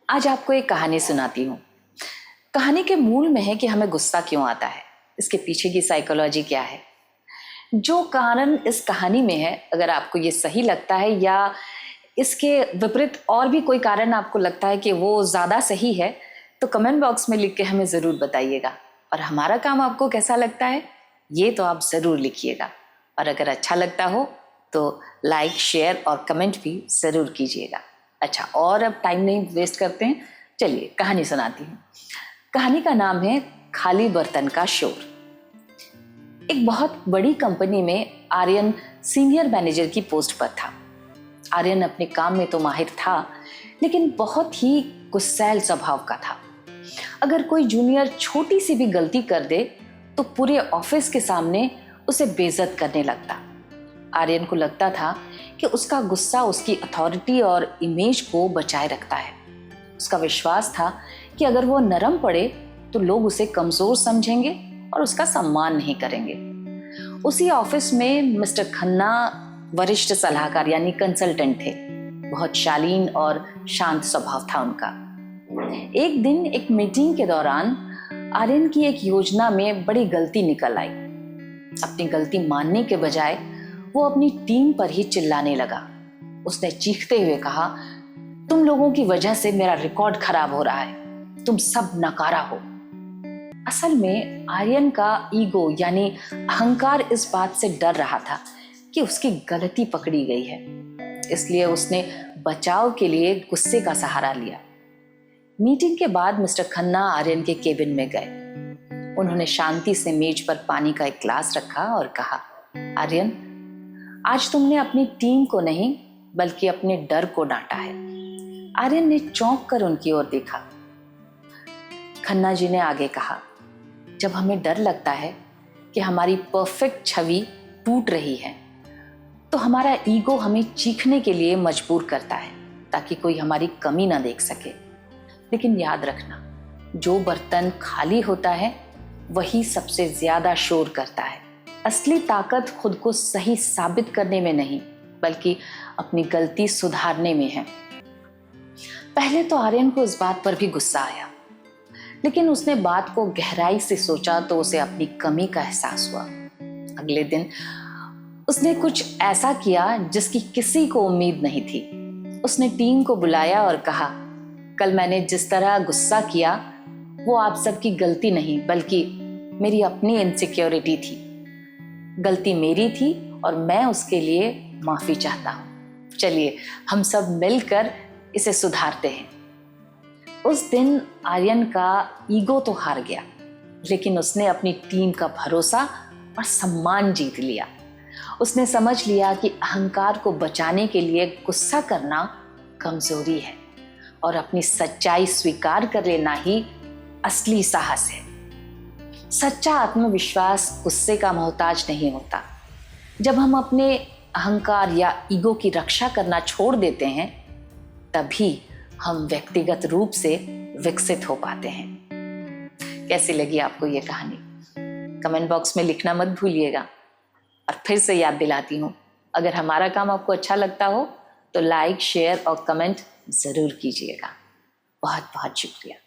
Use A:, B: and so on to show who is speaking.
A: आज आपको एक कहानी सुनाती हूँ। कहानी के मूल में है कि हमें गुस्सा क्यों आता है, इसके पीछे की साइकोलॉजी क्या है। जो कारण इस कहानी में है, अगर आपको ये सही लगता है या इसके विपरीत और भी कोई कारण आपको लगता है कि वो ज़्यादा सही है, तो कमेंट बॉक्स में लिख के हमें ज़रूर बताइएगा। और हमारा काम आपको कैसा लगता है ये तो आप ज़रूर लिखिएगा। और अगर अच्छा लगता हो तो लाइक, शेयर और कमेंट भी ज़रूर कीजिएगा। अच्छा, और अब टाइम नहीं वेस्ट करते हैं, चलिए कहानी सुनाती हूँ। कहानी का नाम है खाली बर्तन का शोर। एक बहुत बड़ी कंपनी में आर्यन सीनियर मैनेजर की पोस्ट पर था। आर्यन अपने काम में तो माहिर था, लेकिन बहुत ही गुस्सैल स्वभाव का था। अगर कोई जूनियर छोटी सी भी गलती कर दे तो पूरे ऑफिस के सामने उसे बेइज्जत करने लगता। आर्यन को लगता था कि उसका गुस्सा उसकी अथॉरिटी और इमेज को बचाए रखता है। उसका विश्वास था कि अगर वो नरम पड़े तो लोग उसे कमजोर समझेंगे और उसका सम्मान नहीं करेंगे। उसी ऑफिस में मिस्टर खन्ना वरिष्ठ सलाहकार यानी कंसल्टेंट थे। बहुत शालीन और शांत स्वभाव था उनका। एक दिन एक मीटिंग के दौरान आर्यन की एक योजना में बड़ी गलती निकल आई। अपनी गलती मानने के बजाय वो अपनी टीम पर ही चिल्लाने लगा। उसने चीखते हुए कहा, तुम लोगों की वजह से मेरा रिकॉर्ड खराब हो रहा है, तुम सब नकारा हो। असल में आर्यन का ईगो यानी अहंकार इस बात से डर रहा था कि उसकी गलती पकड़ी गई है, इसलिए उसने बचाव के लिए गुस्से का सहारा लिया। मीटिंग के बाद मिस्टर खन्ना आर्यन के केबिन में गए। उन्होंने शांति से मेज पर पानी का एक ग्लास रखा और कहा, आर्यन, आज तुमने अपनी टीम को नहीं बल्कि अपने डर को डांटा है। आर्यन ने चौंक कर उनकी ओर देखा। खन्ना जी ने आगे कहा, जब हमें डर लगता है कि हमारी परफेक्ट छवि टूट रही है तो हमारा ईगो हमें चीखने के लिए मजबूर करता है ताकि कोई हमारी कमी ना देख सके। लेकिन याद रखना, जो बर्तन खाली होता है वही सबसे ज्यादा शोर करता है। असली ताकत खुद को सही साबित करने में नहीं बल्कि अपनी गलती सुधारने में है। पहले तो आर्यन को इस बात पर भी गुस्सा आया, लेकिन उसने बात को गहराई से सोचा तो उसे अपनी कमी का एहसास हुआ। अगले दिन उसने कुछ ऐसा किया जिसकी किसी को उम्मीद नहीं थी। उसने टीम को बुलाया और कहा, कल मैंने जिस तरह गुस्सा किया वो आप सबकी गलती नहीं बल्कि मेरी अपनी इनसिक्योरिटी थी। गलती मेरी थी और मैं उसके लिए माफी चाहता हूँ। चलिए हम सब मिलकर इसे सुधारते हैं। उस दिन आर्यन का ईगो तो हार गया, लेकिन उसने अपनी टीम का भरोसा और सम्मान जीत लिया। उसने समझ लिया कि अहंकार को बचाने के लिए गुस्सा करना कमजोरी है और अपनी सच्चाई स्वीकार कर लेना ही असली साहस है। सच्चा आत्मविश्वास गुस्से का मोहताज नहीं होता। जब हम अपने अहंकार या ईगो की रक्षा करना छोड़ देते हैं तभी हम व्यक्तिगत रूप से विकसित हो पाते हैं। कैसी लगी आपको ये कहानी? कमेंट बॉक्स में लिखना मत भूलिएगा। और फिर से याद दिलाती हूँ, अगर हमारा काम आपको अच्छा लगता हो तो लाइक, शेयर और कमेंट जरूर कीजिएगा। बहुत बहुत शुक्रिया।